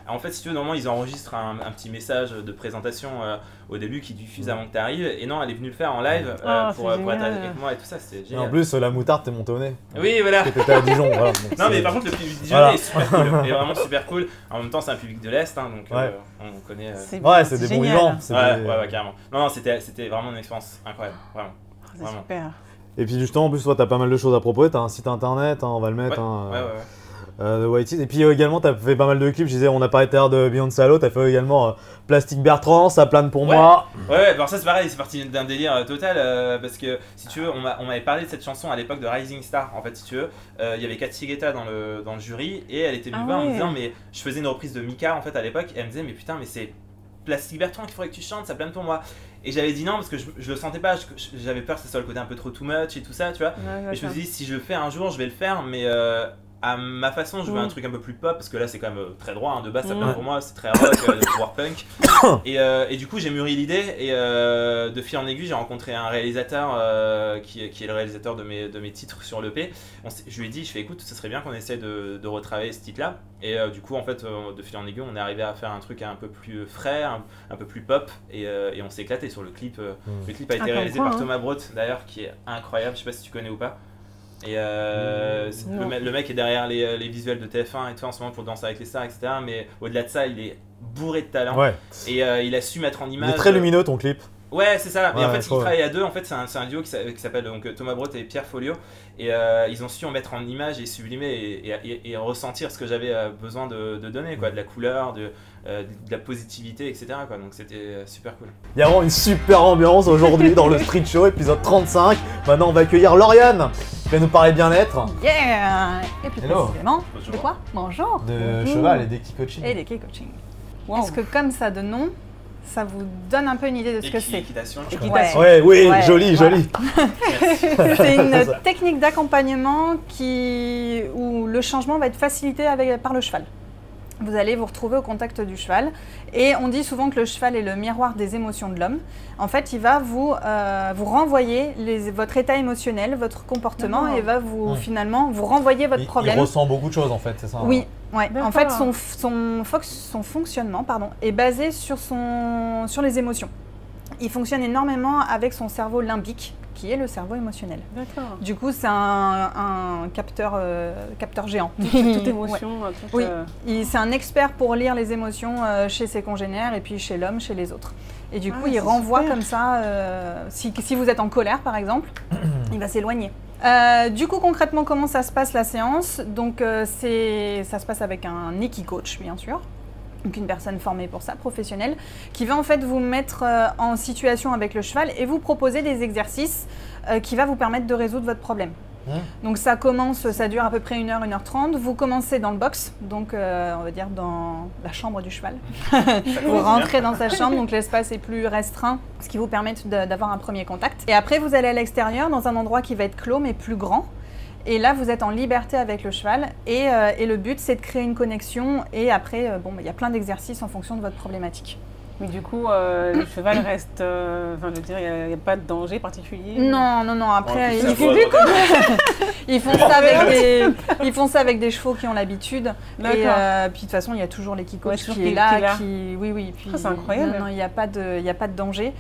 en fait, si tu veux, normalement, ils enregistrent un petit message de présentation au début qui diffuse avant que tu arrives. Et non, elle est venue le faire en live pour être génial. avec moi et tout ça. C'était Et génial. en plus la moutarde t'es monté au nez. Oui, voilà. Parce que t'étais à Dijon, voilà. Donc Non, c'est- mais par contre, le public dijonnais Voilà. est super cool. Il est vraiment super cool. En même temps, c'est un public de l'Est, hein, donc Ouais. on connaît. Ouais, c'est des bons génial. vivants. c'est Ouais, des- ouais, carrément. Non, c'était vraiment une expérience incroyable, vraiment. C'est Vraiment. super. Et puis justement, en plus, toi, t'as pas mal de choses à proposer. T'as un site internet, hein, on va le mettre. Ouais, hein, ouais. de White Seas. Et puis également, t'as fait pas mal de clips. Je disais, on a parlé tout à l'heure de Beyoncé Allo. T'as fait également Plastique Bertrand, ça plane pour Ouais. moi. Ouais, alors ça c'est pareil, c'est parti d'un délire total parce que si tu veux, on m'avait parlé de cette chanson à l'époque de Rising Star. En fait, si tu veux, il y avait Kat Sigeta dans le jury et elle était venue Ah voir en me ouais. disant, mais je faisais une reprise de Mika en fait à l'époque et elle me disait, mais putain, mais c'est Plastique Bertrand qu'il faudrait que tu chantes, ça plane pour moi. Et j'avais dit non parce que je le sentais pas, j'avais peur que ce soit le côté un peu trop too much et tout ça, tu vois. Ouais, Et je me d'accord. suis dit, si je le fais un jour, je vais le faire, mais à ma façon, je veux un truc un peu plus pop, parce que là, c'est quand même très droit, hein, de base, ça plane pour moi, c'est très rock, war punk. Et du coup, j'ai mûri l'idée, et de fil en aiguille, j'ai rencontré un réalisateur qui est le réalisateur de mes titres sur l'EP. Je lui ai dit, écoute, ce serait bien qu'on essaie de retravailler ce titre-là. Et du coup, en fait, de fil en aiguille, on est arrivé à faire un truc un peu plus frais, un peu plus pop, et on s'est éclaté sur le clip. Le clip a été comme réalisé quoi, par hein. Thomas Broth, d'ailleurs, qui est incroyable, je sais pas si tu connais ou pas. Et Non. le mec est derrière les visuels de TF1 et tout en ce moment pour Danser avec les stars, etc. Mais au-delà de ça, il est bourré de talent. Ouais. Et il a su mettre en Il image. est très lumineux ton clip. Ouais, c'est ça. Mais Ouais, en fait, je ils crois, travaillent à deux. En fait, c'est un duo qui s'appelle donc Thomas Broth et Pierre Folio. Et ils ont su en mettre en image et sublimer et ressentir ce que j'avais besoin de donner, quoi, de la couleur, de la positivité, etc. Quoi. Donc c'était super cool. Il y a vraiment une super ambiance aujourd'hui dans le Street Show, épisode 35. Maintenant, on va accueillir Lauriane qui va nous parler bien-être, Yeah! Et plus Hello. précisément, Bonjour. de quoi? Bonjour! de cheval et d'équipe coaching. Et des key coaching. Wow. Est-ce que comme ça de nom, ça vous donne un peu une idée de ce que c'est? Équitation, je crois. Équitation. Ouais, oui, Ouais, joli, voilà. joli. C'est une technique d'accompagnement où le changement va être facilité par le cheval. Vous allez vous retrouver au contact du cheval et on dit souvent que le cheval est le miroir des émotions de l'homme. En fait, il va vous renvoyer votre état émotionnel, votre comportement D'accord. et va finalement vous renvoyer votre problème. Il ressent beaucoup de choses en fait, c'est ça? Oui, ouais. D'accord. En fait, son fonctionnement est basé sur les émotions. Il fonctionne énormément avec son cerveau limbique, qui est le cerveau émotionnel. D'accord. Du coup, c'est un capteur géant. Toute émotion, toute, Oui, c'est un expert pour lire les émotions chez ses congénères et puis chez l'homme, chez les autres. Et du coup, il c'est renvoie super. comme ça, si vous êtes en colère par exemple, il va s'éloigner. Du coup, concrètement, comment ça se passe la séance? Donc, ça se passe avec un Iki-coach, bien sûr. Donc une personne formée pour ça, professionnelle, qui va en fait vous mettre en situation avec le cheval et vous proposer des exercices qui va vous permettre de résoudre votre problème. Donc ça dure à peu près 1h, 1h30. Vous commencez dans le box, donc on va dire dans la chambre du cheval. Vous rentrez dans sa chambre, donc l'espace est plus restreint, ce qui vous permet d'avoir un premier contact. Et après, vous allez à l'extérieur, dans un endroit qui va être clos mais plus grand. Et là, vous êtes en liberté avec le cheval et le but, c'est de créer une connexion. Et après, il y a plein d'exercices en fonction de votre problématique. Mais du coup, le cheval reste. Enfin, je veux dire, il n'y a pas de danger particulier. Non, non, non. Après, ça ils font, ils font ça avec des chevaux qui ont l'habitude. Et puis de toute façon, il y a toujours l'équicoach Ouais, qui est là. Oui, oui. Puis, c'est incroyable. Non, il n'y a pas de danger.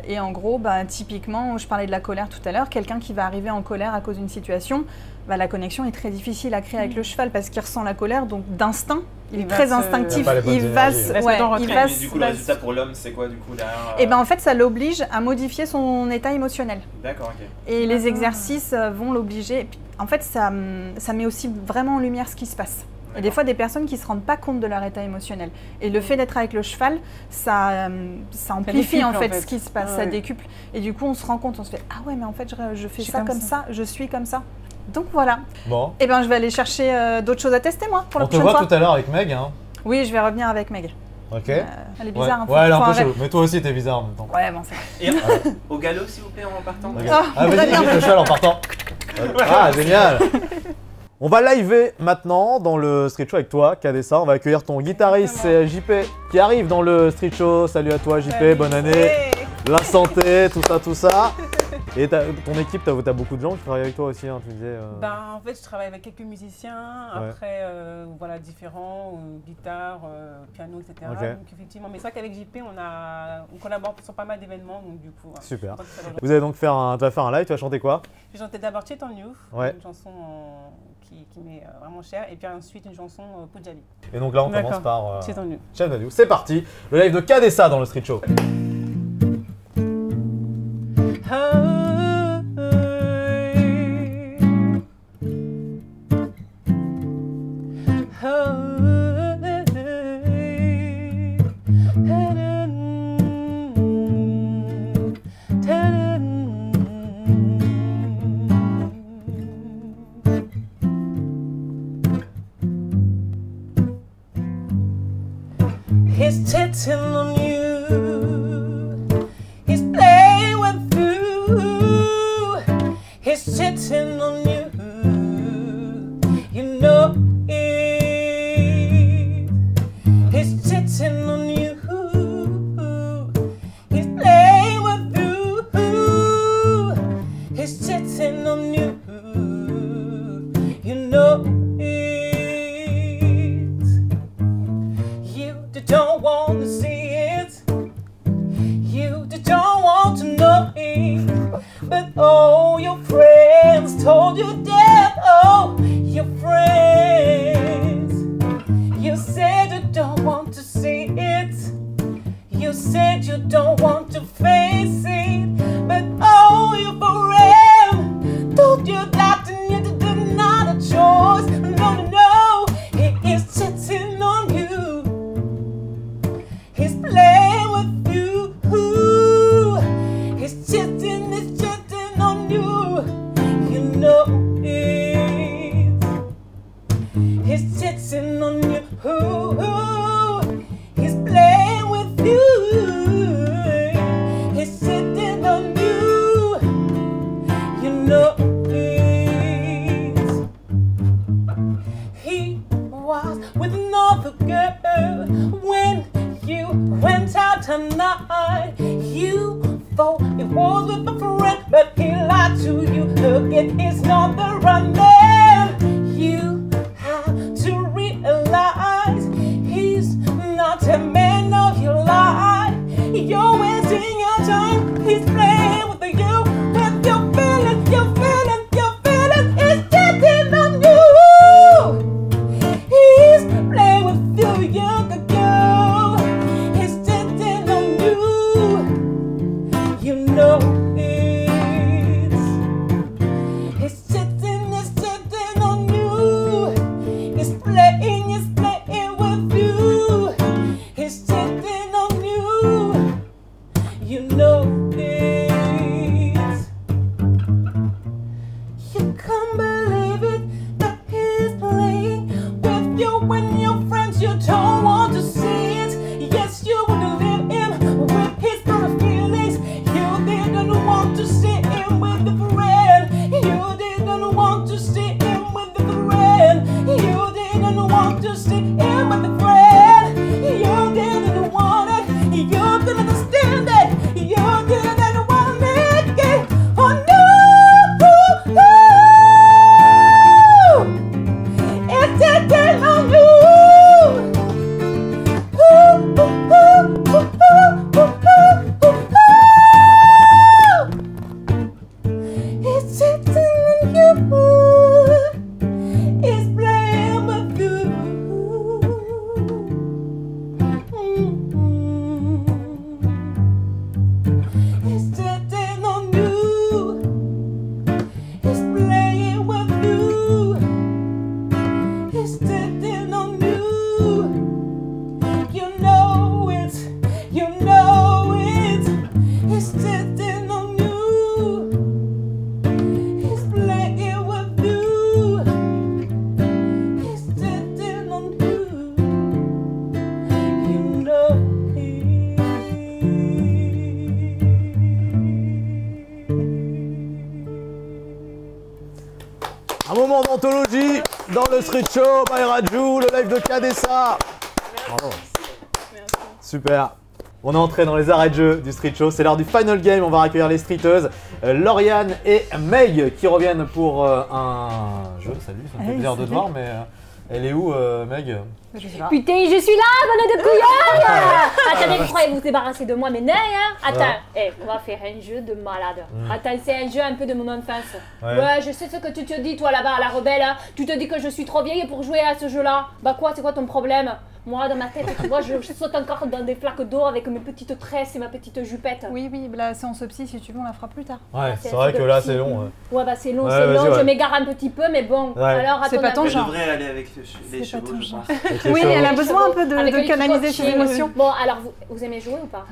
Et en gros, bah, typiquement, je parlais de la colère tout à l'heure. Quelqu'un qui va arriver en colère à cause d'une situation, bah, la connexion est très difficile à créer avec le cheval parce qu'il ressent la colère, donc d'instinct. Il est très instinctif. Il va Mais du coup, le résultat pour l'homme, c'est quoi du coup derrière Et ben en fait, ça l'oblige à modifier son état émotionnel. D'accord, ok. Et les exercices vont l'obliger. En fait, ça met aussi vraiment en lumière ce qui se passe. Il y a des fois des personnes qui ne se rendent pas compte de leur état émotionnel. Et le fait d'être avec le cheval, ça amplifie en fait ce qui se passe, ça décuple. Et du coup, on se rend compte, on se fait « Ah ouais, mais en fait, je fais ça comme ça, je suis comme ça. » Donc voilà. Bon. Et ben je vais aller chercher d'autres choses à tester moi pour la On te prochaine voit fois. tout à l'heure avec Meg, hein. Oui, je vais revenir avec Meg. Ok. Elle est bizarre un peu. Ouais, elle est un peu Faut chelou. Mais toi aussi, t'es bizarre en même temps. Ouais, bon, c'est vrai. Et au galop, s'il vous plaît, en partant. Regarde. Oh, Ah, vas-y, très vite le cheval en partant. Ah, génial. On va liver maintenant dans le Street Show avec toi, Kadessa. On va accueillir ton guitariste JP qui arrive dans le Street Show. Salut à toi, JP, Salut. bonne année. La santé, tout ça, tout ça. Et ton équipe, t'as beaucoup de gens qui travaillent avec toi aussi, hein, tu disais. Ben, en fait, je travaille avec quelques musiciens, après, voilà, différents, guitare, piano, etc. Ok. Donc, effectivement, mais c'est vrai qu'avec JP, on collabore sur pas mal d'événements, donc du coup. Super. je crois que ça va- Vous allez donc faire un live, tu vas chanter quoi? Je vais chanter d'abord Cheat on You, Ouais. une chanson qui m'est vraiment chère, et puis ensuite une chanson Punjabi. Et donc là, on D'accord. commence par Cheat on You. Cheat on You. C'est parti, le live de Kadessa dans le Street Show. He's cheating on you. He's playing with you. He's cheating on you. You know it. He's cheating on you. He's playing with you. He's cheating on you. You know it. You don't want to see it. You don't want to know it. But all your friends told you that. Oh, your friends. You said you don't want to see it. You said you don't want to face it. But oh, your friends told you that you did not a choice. No, no, no. He is cheating on you. He's playing with you. He's cheating on you. You know it. He's cheating on you. He's playing with you. He's cheating on you. You know it. He was with another girl when you went out tonight. You thought it was with a friend, but he lied to you. Look, it is not the right man. You have to realize he's not a man of your life. You're wasting your time. He's playing with you, with your feelings, your feelings, your feelings. He's cheating on you. He's playing with you, young girl. He's cheating on you. You know it. He's cheating on you. He's playing with you. He's cheating on you. You know it. You can't believe it that he's playing with you when your friends you don't want to see it. Yes, you want to leave him with his kind of feelings. You didn't want to see him with the friend. You didn't want to see him with the friend. You didn't want to see him with the friend. You didn't want it. le Street Show by Raju, le live de Kadessa. Bravo. Super. On est entré dans les arrêts de jeu du Street Show. C'est l'heure du final game. On va accueillir les streeteuses Lauriane et Meg qui reviennent pour un jeu. Salut, ça me fait plaisir de te voir, mais elle est où, Meg? Je sais pas. Putain, je suis là, bonne de couillon. Attendez, vous croyez vous débarrasser de moi, mais non, hein. Attends, on va faire un jeu de malade. Attends, c'est un jeu un peu de mon enfance. Ouais, je sais ce que tu te dis, toi, là-bas, la rebelle. Hein. Tu te dis que je suis trop vieille pour jouer à ce jeu-là. Bah quoi, c'est quoi ton problème? Moi, dans ma tête, tu vois, je saute encore dans des flaques d'eau avec mes petites tresses et ma petite jupette. Oui, la séance psy, si tu veux, on la fera plus tard. Ouais, c'est vrai que là, c'est long. Ouais, bah c'est long, Ouais, c'est long. vas-y, Je m'égare un petit peu, mais bon. Alors, C'est pas ton Elle genre. devrait aller avec les C'est pas chevaux, ton je genre. pense. Oui, elle a besoin un peu Avec de les canaliser petits ses coachs. émotions. Bon, alors, vous aimez jouer ou pas?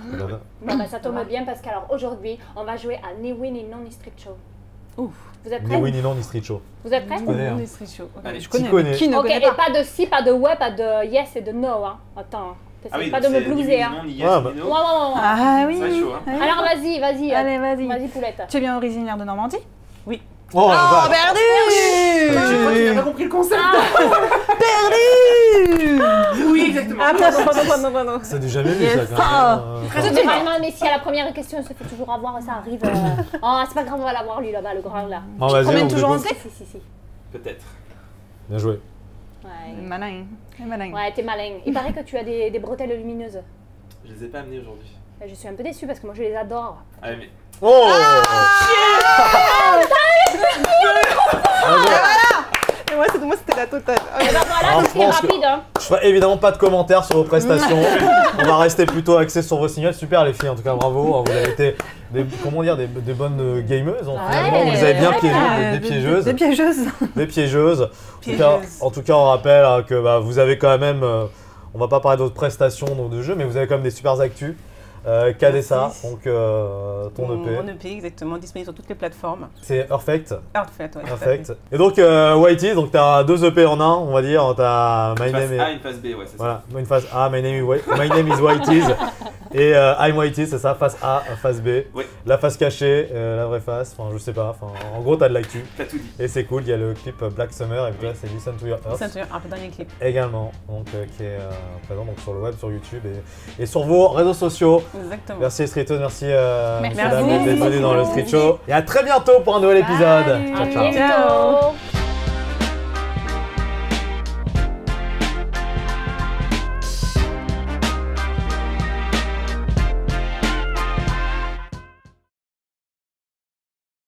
Bon, bah ça tombe bien parce qu'alors aujourd'hui, on va jouer à ni win ni non ni street show. Ouf. Vous êtes Ni prêts? oui ni non ni Street Show. Vous êtes prêts? Je connais, hein. On est Street Show. Ok. Allez, Je connais, connais. mais qui ne Ok, connaît et pas? pas de si, pas de ouais, pas de yes et de no, hein. Attends, Ah oui, pas donc de me c'est ni blouser, oui, hein. non, ni yes, Ouais, ni bah. no. Ouais. Ah oui. Ça va être chaud, hein. Ouais. Alors vas-y. Allez, vas-y. Vas-y, poulette. Tu es bien originaire de Normandie? Oh, la vache. perdu! Je crois que tu n'as pas compris le concept. Perdu! Oui, exactement. Ah, pardon. C'est du jamais vu Yes. ça quand même. Généralement, mais si à la première question, on se fait toujours avoir, ça arrive. Oh, c'est pas grave, on va l'avoir lui là-bas, le grand là. Bon, vas-y, promènes on toujours t'écoute. en Si. Peut-être. Bien joué. Ouais. Malin. Malin. Ouais, t'es malin. Il paraît que tu as des bretelles lumineuses. Je les ai pas amenés aujourd'hui. Je suis un peu déçue parce que moi je les adore. Ah, mais Oh Et moi, c'était la totale. Et ben voilà, Alors, donc je c'est pense que- rapide. Hein. Je ferai évidemment pas de commentaires sur vos prestations. On va rester plutôt axé sur vos signaux. Super les filles, en tout cas bravo. Vous avez été des bonnes gameuses. Finalement, vous avez bien piégé, des piégeuses. Des piégeuses. Des piégeuses. Piégeuses. En tout cas, on rappelle que vous avez quand même. On va pas parler de votre prestation donc, de jeu, mais vous avez quand même des super actus. Kadessa, Merci. donc ton EP. Mon EP, exactement, disponible sur toutes les plateformes. C'est Perfect. Parfait, ouais. Perfect. Et donc Whitey, donc t'as 2 EP en un, on va dire. T'as My une Name phase est. A, une phase B, ouais, c'est ça. Voilà, une phase A, My Name is Whitey's. Et I'm Whitey, c'est ça, face A, face B. Oui. La face cachée, la vraie face, enfin je sais pas. Enfin, en gros, t'as de l'actu. T'as tout dit. Et c'est cool, il y a le clip Black Summer et puis là c'est Listen to Your Earth C'est un peu dernier clip. également, donc, qui est présent donc, sur le web, sur YouTube et sur vos réseaux sociaux. Exactement. Merci les streeteuses, merci Merci. mesdames d'être venus dans le Street Show. Et à très bientôt pour un nouvel épisode. Salut. Ciao, ciao. Ciao.